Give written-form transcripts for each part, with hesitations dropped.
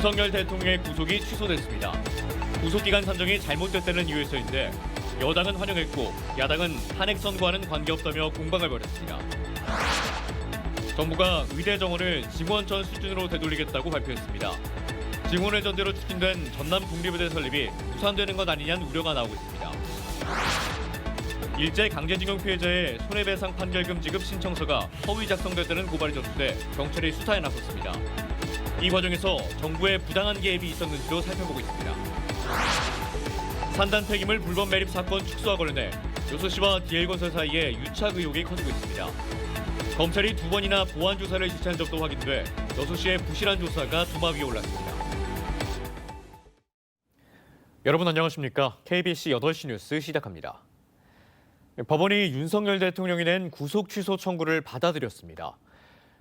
윤석열 대통령의 구속이 취소됐습니다. 구속기간 산정이 잘못됐다는 이유에서인데 여당은 환영했고 야당은 탄핵 선고와는 관계없다며 공방을 벌였습니다. 정부가 의대 정원을 증원전 수준으로 되돌리겠다고 발표했습니다. 증원의 전제로 추진된 전남 국립의대 설립이 무산되는 것 아니냐는 우려가 나오고 있습니다. 일제 강제징용 피해자의 손해배상 판결금 지급 신청서가 허위 작성됐다는 고발이 접수돼 경찰이 수사에 나섰습니다. 이 과정에서 정부의 부당한 개입이 있었는지도 살펴보고 있습니다. 산단 폐기물 불법 매립 사건 축소와 관련해 여수시와 DL건설 사이에 유착 의혹이 커지고 있습니다. 검찰이 2번이나 보완 조사를 지시한 적도 확인돼 여수시의 부실한 조사가 도마 위에 올랐습니다. 여러분 안녕하십니까? KBC 8시 뉴스 시작합니다. 법원이 윤석열 대통령이 낸 구속 취소 청구를 받아들였습니다.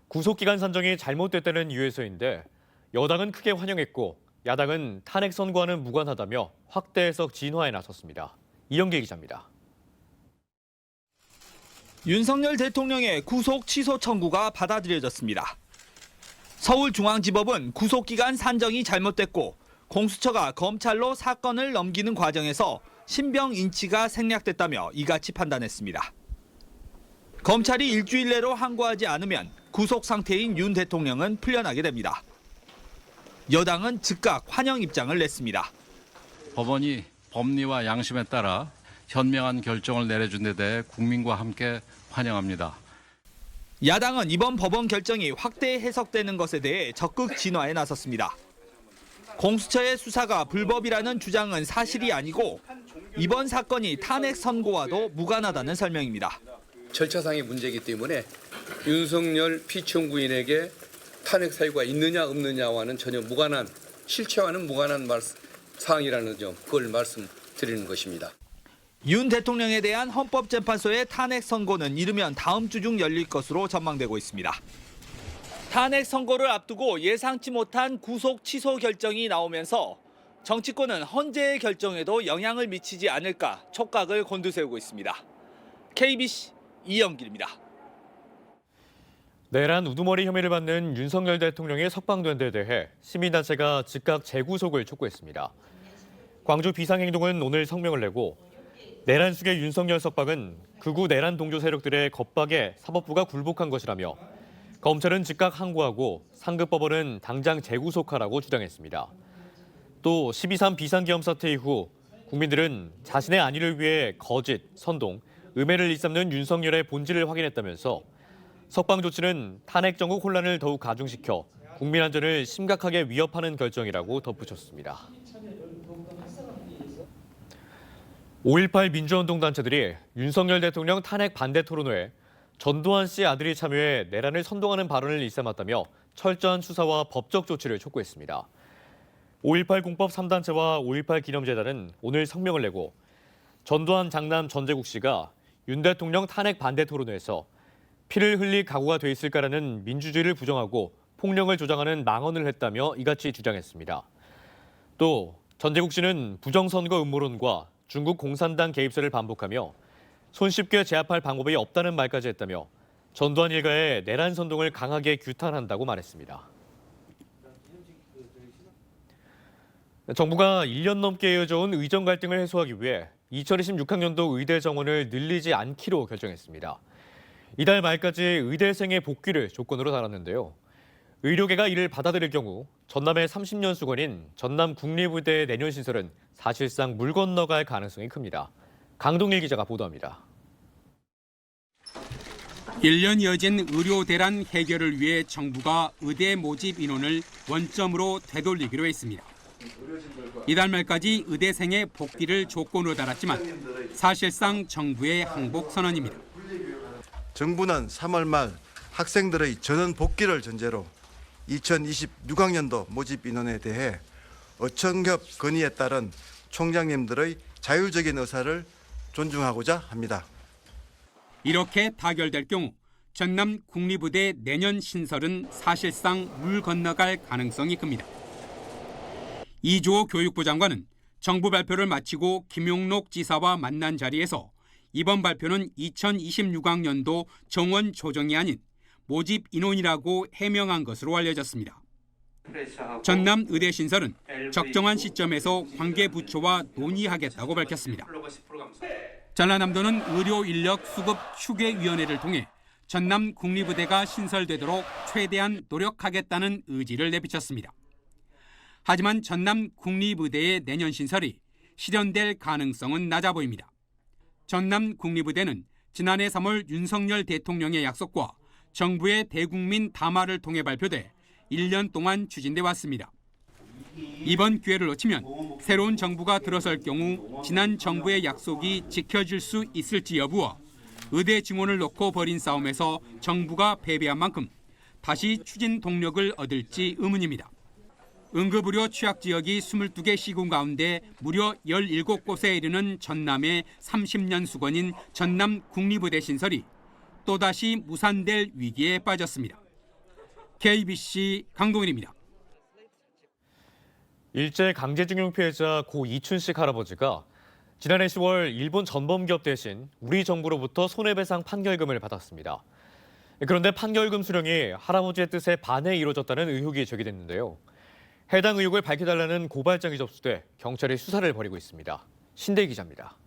구속기간 산정이 잘못됐다는 이유에서인데 여당은 크게 환영했고 야당은 탄핵 선고와는 무관하다며 확대 해석 진화에 나섰습니다. 이영계 기자입니다. 윤석열 대통령의 구속 취소 청구가 받아들여졌습니다. 서울중앙지법은 구속기간 산정이 잘못됐고 공수처가 검찰로 사건을 넘기는 과정에서 신병 인치가 생략됐다며 이같이 판단했습니다. 검찰이 일주일 내로 항고하지 않으면 구속 상태인 윤 대통령은 풀려나게 됩니다. 여당은 즉각 환영 입장을 냈습니다. 법원이 법리와 양심에 따라 현명한 결정을 내려준 데 대해 국민과 함께 환영합니다. 야당은 이번 법원 결정이 확대 해석되는 것에 대해 적극 진화에 나섰습니다. 공수처의 수사가 불법이라는 주장은 사실이 아니고 이번 사건이 탄핵 선고와도 무관하다는 설명입니다. 절차상의 문제이기 때문에 윤석열 피청구인에게 탄핵 사유가 있느냐 없느냐와는 전혀 무관한, 실체와는 무관한 사항이라는 점, 그걸 말씀드리는 것입니다. 윤 대통령에 대한 헌법재판소의 탄핵 선고는 이르면 다음 주 중 열릴 것으로 전망되고 있습니다. 탄핵 선고를 앞두고 예상치 못한 구속 취소 결정이 나오면서 정치권은 헌재의 결정에도 영향을 미치지 않을까 촉각을 곤두세우고 있습니다. KBC 이영길입니다. 내란 우두머리 혐의를 받는 윤석열 대통령의 석방된 데 대해 시민단체가 즉각 재구속을 촉구했습니다. 광주 비상행동은 오늘 성명을 내고 내란 숙의 윤석열 석방은 극우 내란 동조 세력들의 겁박에 사법부가 굴복한 것이라며 검찰은 즉각 항고하고 상급법원은 당장 재구속하라고 주장했습니다. 또 12.3 비상계엄 사태 이후 국민들은 자신의 안위를 위해 거짓, 선동, 음해를 일삼는 윤석열의 본질을 확인했다면서 석방 조치는 탄핵 정국 혼란을 더욱 가중시켜 국민 안전을 심각하게 위협하는 결정이라고 덧붙였습니다. 5.18 민주운동 단체들이 윤석열 대통령 탄핵 반대 토론회에 전두환 씨 아들이 참여해 내란을 선동하는 발언을 일삼았다며 철저한 수사와 법적 조치를 촉구했습니다. 5.18 공법 3단체와 5.18 기념재단은 오늘 성명을 내고 전두환 장남 전재국 씨가 윤 대통령 탄핵 반대 토론회에서 피를 흘릴 각오가 돼 있을까라는 민주주의를 부정하고 폭력을 조장하는 망언을 했다며 이같이 주장했습니다. 또 전재국 씨는 부정선거 음모론과 중국 공산당 개입설을 반복하며 손쉽게 제압할 방법이 없다는 말까지 했다며 전두환 일가의 내란 선동을 강하게 규탄한다고 말했습니다. 정부가 1년 넘게 이어져온 의정 갈등을 해소하기 위해 2026학년도 의대 정원을 늘리지 않기로 결정했습니다. 이달 말까지 의대생의 복귀를 조건으로 달았는데요. 의료계가 이를 받아들일 경우 전남의 30년 수건인 전남 국립의대의 내년 신설은 사실상 물 건너갈 가능성이 큽니다. 강동일 기자가 보도합니다. 1년 이어진 의료 대란 해결을 위해 정부가 의대 모집 인원을 원점으로 되돌리기로 했습니다. 이달 말까지 의대생의 복귀를 조건으로 달았지만 사실상 정부의 항복 선언입니다. 정부는 3월 말 학생들의 전원 복귀를 전제로 2026학년도 모집 인원에 대해 어청협 건의에 따른 총장님들의 자율적인 의사를 존중하고자 합니다. 이렇게 타결될 경우 전남 국립의대 내년 신설은 사실상 물 건너갈 가능성이 큽니다. 이주호 교육부 장관은 정부 발표를 마치고 김용록 지사와 만난 자리에서 이번 발표는 2026학년도 정원 조정이 아닌 모집 인원이라고 해명한 것으로 알려졌습니다. 전남 의대신설은 적정한 시점에서 관계 부처와 논의하겠다고 밝혔습니다. 전라남도는 의료인력 수급 추계위원회를 통해 전남 국립의대가 신설되도록 최대한 노력하겠다는 의지를 내비쳤습니다. 하지만 전남 국립의대의 내년 신설이 실현될 가능성은 낮아 보입니다. 전남 국립의대는 지난해 3월 윤석열 대통령의 약속과 정부의 대국민 담화를 통해 발표돼 1년 동안 추진돼 왔습니다. 이번 기회를 놓치면 새로운 정부가 들어설 경우 지난 정부의 약속이 지켜질 수 있을지 여부와 의대 증원을 놓고 벌인 싸움에서 정부가 패배한 만큼 다시 추진 동력을 얻을지 의문입니다. 응급의료 취약지역이 22개 시군 가운데 무려 17곳에 이르는 전남의 30년 수건인 전남 국립의대 신설이 또다시 무산될 위기에 빠졌습니다. KBC 강동일입니다. 일제 강제징용 피해자 고 이춘식 할아버지가 지난해 10월 일본 전범기업 대신 우리 정부로부터 손해배상 판결금을 받았습니다. 그런데 판결금 수령이 할아버지의 뜻에 반해 이루어졌다는 의혹이 제기됐는데요. 해당 의혹을 밝혀달라는 고발장이 접수돼 경찰이 수사를 벌이고 있습니다. 신대 기자입니다.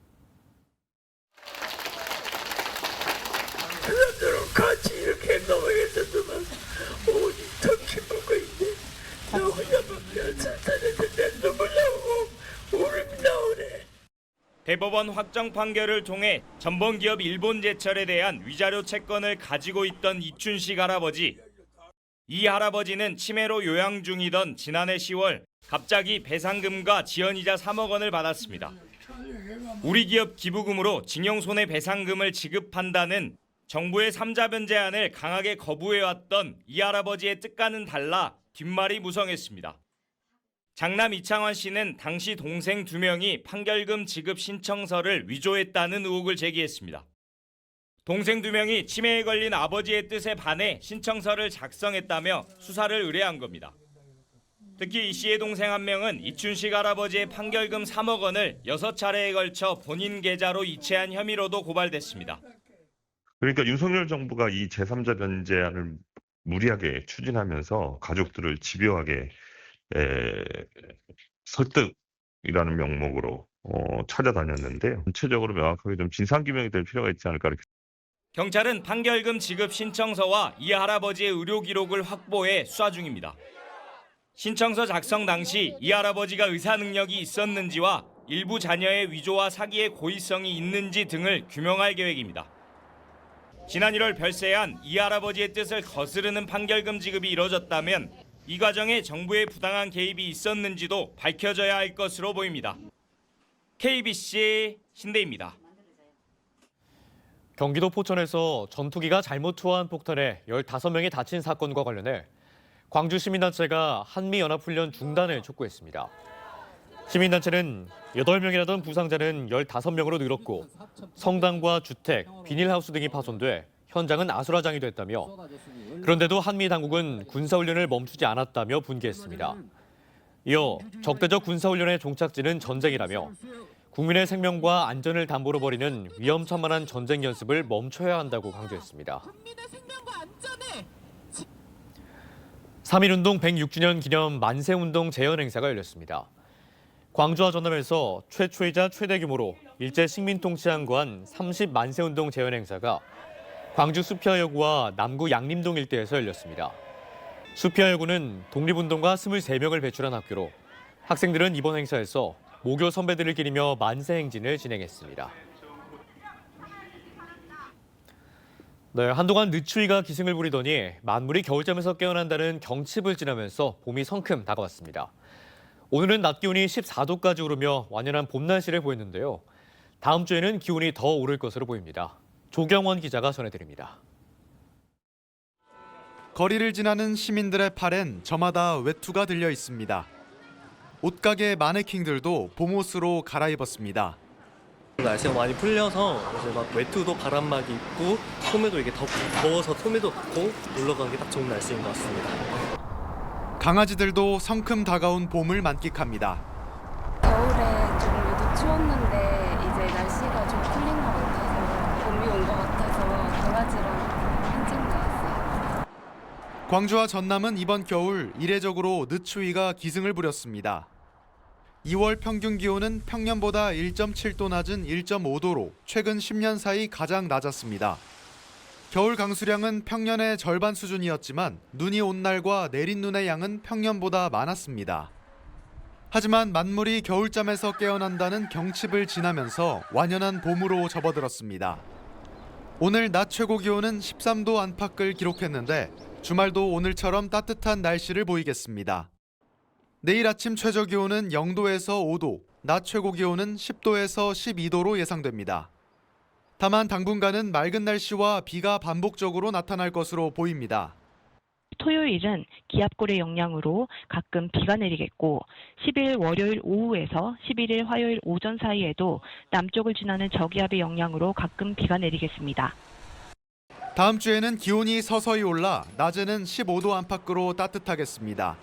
사람들은 같이 이렇게 넘어갔었지만 오직 더 기쁘고 있네. 나 혼자만 살살했는데 눈물 나오고 울음이 나오네. 대법원 확정 판결을 통해 전범기업 일본제철에 대한 위자료 채권을 가지고 있던 이춘식 할아버지. 이 할아버지는 치매로 요양 중이던 지난해 10월 갑자기 배상금과 지연이자 3억 원을 받았습니다. 우리 기업 기부금으로 징용 손해배상금을 지급한다는 정부의 3자 변제안을 강하게 거부해왔던 이 할아버지의 뜻과는 달라 뒷말이 무성했습니다. 장남 이창환 씨는 당시 동생 2명이 판결금 지급 신청서를 위조했다는 의혹을 제기했습니다. 동생 2명이 치매에 걸린 아버지의 뜻에 반해 신청서를 작성했다며 수사를 의뢰한 겁니다. 특히 이 씨의 동생 1명은 이춘식 할아버지의 판결금 3억 원을 6차례에 걸쳐 본인 계좌로 이체한 혐의로도 고발됐습니다. 그러니까 윤석열 정부가 이 제3자 변제안을 무리하게 추진하면서 가족들을 집요하게 설득이라는 명목으로 찾아다녔는데요. 전체적으로 명확하게 좀 진상규명이 될 필요가 있지 않을까 이렇게. 경찰은 판결금 지급 신청서와 이 할아버지의 의료 기록을 확보해 수사 중입니다. 신청서 작성 당시 이 할아버지가 의사 능력이 있었는지와 일부 자녀의 위조와 사기의 고의성이 있는지 등을 규명할 계획입니다. 지난 1월 별세한 이 할아버지의 뜻을 거스르는 판결금 지급이 이뤄졌다면 이 과정에 정부의 부당한 개입이 있었는지도 밝혀져야 할 것으로 보입니다. KBC 신대입니다. 경기도 포천에서 전투기가 잘못 투하한 폭탄에 15명이 다친 사건과 관련해 광주 시민단체가 한미연합훈련 중단을 촉구했습니다. 시민단체는 8명이라던 부상자는 15명으로 늘었고 성당과 주택, 비닐하우스 등이 파손돼 현장은 아수라장이 됐다며 그런데도 한미 당국은 군사훈련을 멈추지 않았다며 분개했습니다. 이어 적대적 군사훈련의 종착지는 전쟁이라며 국민의 생명과 안전을 담보로 벌이는 위험천만한 전쟁 연습을 멈춰야 한다고 강조했습니다. 3.1운동 106주년 기념 만세운동 재현 행사가 열렸습니다. 광주와 전남에서 최초이자 최대 규모로 일제 식민 통치한 거한 30만세운동 재현 행사가 광주 수피아여고와 남구 양림동 일대에서 열렸습니다. 수피아여고는 독립운동가 23명을 배출한 학교로 학생들은 이번 행사에서 모교 선배들을 기리며 만세 행진을 진행했습니다. 네, 한동안 늦추위가 기승을 부리더니 만물이 겨울잠에서 깨어난다는 경칩을 지나면서 봄이 성큼 다가왔습니다. 오늘은 낮 기온이 14도까지 오르며 완연한 봄 날씨를 보였는데요. 다음 주에는 기온이 더 오를 것으로 보입니다. 조경원 기자가 전해드립니다. 거리를 지나는 시민들의 팔엔 저마다 외투가 들려 있습니다. 옷가게 마네킹들도 봄옷으로 갈아입었습니다. 날씨가 많이 풀려서 이제 막 외투도 바람막이 입고 소매도 이게 더워서 소매도 벗고 놀러 가기 딱 좋은 날씨인 것 같습니다. 강아지들도 성큼 다가온 봄을 만끽합니다. 겨울에 좀 유독 추웠는데 이제 날씨가 좀 풀린 것 같아서 봄이 온 것 같아서 강아지랑 산책 나왔어요. 광주와 전남은 이번 겨울 이례적으로 늦추위가 기승을 부렸습니다. 2월 평균 기온은 평년보다 1.7도 낮은 1.5도로 최근 10년 사이 가장 낮았습니다. 겨울 강수량은 평년의 절반 수준이었지만 눈이 온 날과 내린 눈의 양은 평년보다 많았습니다. 하지만 만물이 겨울잠에서 깨어난다는 경칩을 지나면서 완연한 봄으로 접어들었습니다. 오늘 낮 최고 기온은 13도 안팎을 기록했는데 주말도 오늘처럼 따뜻한 날씨를 보이겠습니다. 내일 아침 최저 기온은 0도에서 5도, 낮 최고 기온은 10도에서 12도로 예상됩니다. 다만 당분간은 맑은 날씨와 비가 반복적으로 나타날 것으로 보입니다. 토요일은 기압골의 영향으로 가끔 비가 내리겠고 10일 월요일 오후에서 11일 화요일 오전 사이에도 남쪽을 지나는 저기압의 영향으로 가끔 비가 내리겠습니다. 다음 주에는 기온이 서서히 올라 낮에는 15도 안팎으로 따뜻하겠습니다.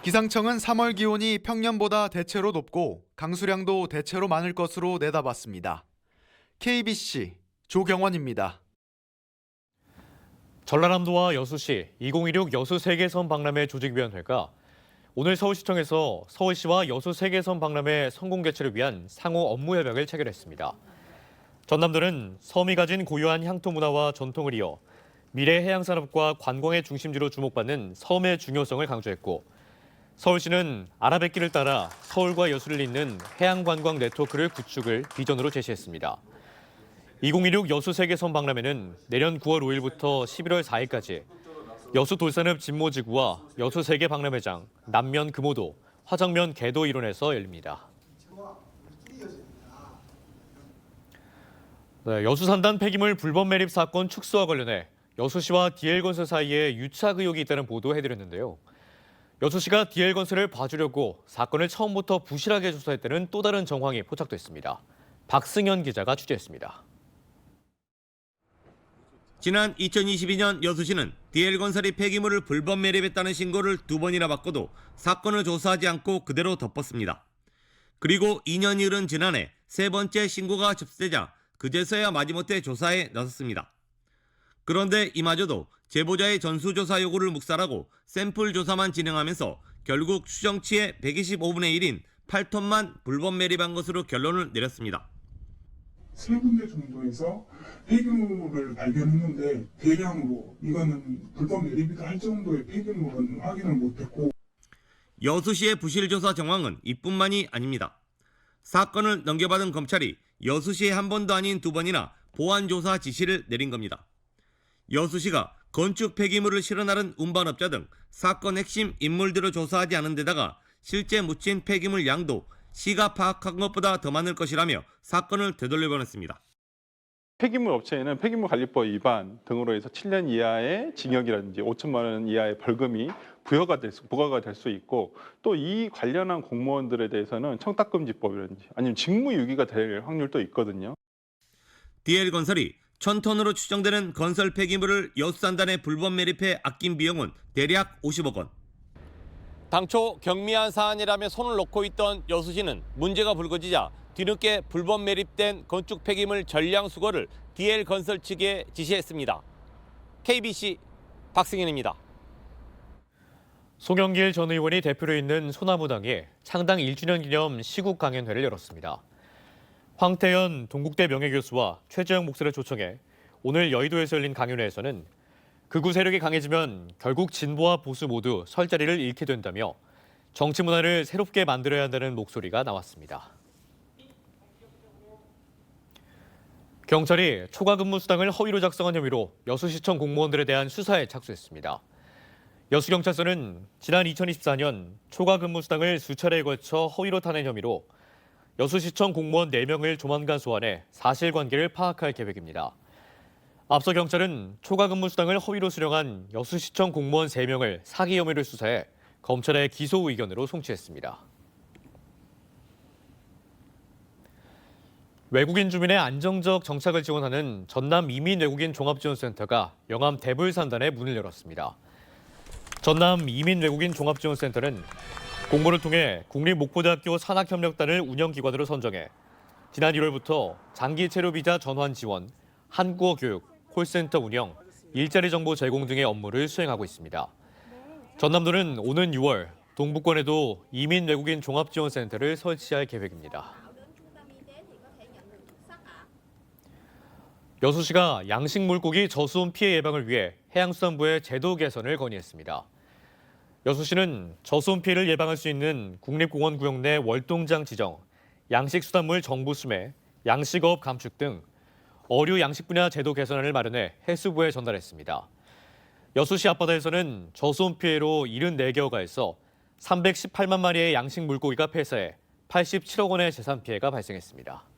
기상청은 3월 기온이 평년보다 대체로 높고 강수량도 대체로 많을 것으로 내다봤습니다. KBC 조경원입니다. 전라남도와 여수시 2016 여수 세계섬 박람회 조직위원회가 오늘 서울시청에서 서울시와 여수 세계섬 박람회 성공 개최를 위한 상호 업무 협약을 체결했습니다. 전남도는 섬이 가진 고유한 향토 문화와 전통을 이어 미래 해양산업과 관광의 중심지로 주목받는 섬의 중요성을 강조했고, 서울시는 아라뱃길을 따라 서울과 여수를 잇는 해양관광 네트워크를 구축을 비전으로 제시했습니다. 2016 여수 세계섬 박람회는 내년 9월 5일부터 11월 4일까지 여수 돌산읍 진모지구와 여수 세계박람회장, 남면 금오도, 화정면 개도 일원에서 열립니다. 여수 산단 폐기물 불법 매립 사건 축소와 관련해 여수시와 DL건설 사이에 유착 의혹이 있다는 보도해드렸는데요. 여수시가 DL건설을 봐주려고 사건을 처음부터 부실하게 조사했다는 또 다른 정황이 포착됐습니다. 박승현 기자가 취재했습니다. 지난 2022년 여수시는 DL건설이 폐기물을 불법 매립했다는 신고를 2번이나 받고도 사건을 조사하지 않고 그대로 덮었습니다. 그리고 2년이 흐른 지난해 3번째 신고가 접수되자 그제서야 마지못해 조사에 나섰습니다. 그런데 이마저도 제보자의 전수조사 요구를 묵살하고 샘플 조사만 진행하면서 결국 추정치의 125분의 1인 8톤만 불법 매립한 것으로 결론을 내렸습니다. 3군데 정도에서 폐기물을 발견했는데 대량으로 이거는 불법 매립이다 할 정도의 폐기물은 확인을 못했고, 여수시의 부실조사 정황은 이뿐만이 아닙니다. 사건을 넘겨받은 검찰이 여수시에 한 번도 아닌 2번이나 보완조사 지시를 내린 겁니다. 여수시가 건축 폐기물을 실어 나른 운반업자 등 사건 핵심 인물들을 조사하지 않은 데다가 실제 묻힌 폐기물 양도 시가 파악한 것보다 더 많을 것이라며 사건을 되돌려보냈습니다. 폐기물 업체에는 폐기물관리법 위반 등으로 해서 7년 이하의 징역이라든지 5천만 원 이하의 벌금이 부과가 될 수 있고, 또 이 관련한 공무원들에 대해서는 청탁금지법이라든지 아니면 직무유기가 될 확률도 있거든요. DL건설이 1,000톤으로 추정되는 건설 폐기물을 여수산단에 불법 매립해 아낀 비용은 대략 50억 원. 당초 경미한 사안이라며 손을 놓고 있던 여수시는 문제가 불거지자 뒤늦게 불법 매립된 건축 폐기물 전량 수거를 DL건설 측에 지시했습니다. KBC 박승현입니다. 송영길 전 의원이 대표로 있는 소나무당이 창당 1주년 기념 시국 강연회를 열었습니다. 황태현 동국대 명예교수와 최재형 목사를 초청해 오늘 여의도에서 열린 강연회에서는 극우 세력이 강해지면 결국 진보와 보수 모두 설 자리를 잃게 된다며 정치 문화를 새롭게 만들어야 한다는 목소리가 나왔습니다. 경찰이 초과 근무 수당을 허위로 작성한 혐의로 여수시청 공무원들에 대한 수사에 착수했습니다. 여수경찰서는 지난 2024년 초과 근무 수당을 수차례에 걸쳐 허위로 타낸 혐의로 여수시청 공무원 4명을 조만간 소환해 사실관계를 파악할 계획입니다. 앞서 경찰은 초과 근무 수당을 허위로 수령한 여수시청 공무원 3명을 사기 혐의로 수사해 검찰의 기소 의견으로 송치했습니다. 외국인 주민의 안정적 정착을 지원하는 전남 이민 외국인 종합지원센터가 영암 대불산단에 문을 열었습니다. 전남 이민 외국인 종합지원센터는 공모를 통해 국립목포대학교 산학협력단을 운영기관으로 선정해 지난 1월부터 장기 체류비자 전환 지원, 한국어 교육, 콜센터 운영, 일자리 정보 제공 등의 업무를 수행하고 있습니다. 전남도는 오는 6월 동북권에도 이민 외국인 종합지원센터를 설치할 계획입니다. 여수시가 양식 물고기 저수온 피해 예방을 위해 해양수산부에 제도 개선을 건의했습니다. 여수시는 저수온 피해를 예방할 수 있는 국립공원 구역 내 월동장 지정, 양식수산물 정부 수매, 양식업 감축 등 어류 양식 분야 제도 개선안을 마련해 해수부에 전달했습니다. 여수시 앞바다에서는 저수온 피해로 74개어가에서 318만 마리의 양식 물고기가 폐사해 87억 원의 재산 피해가 발생했습니다.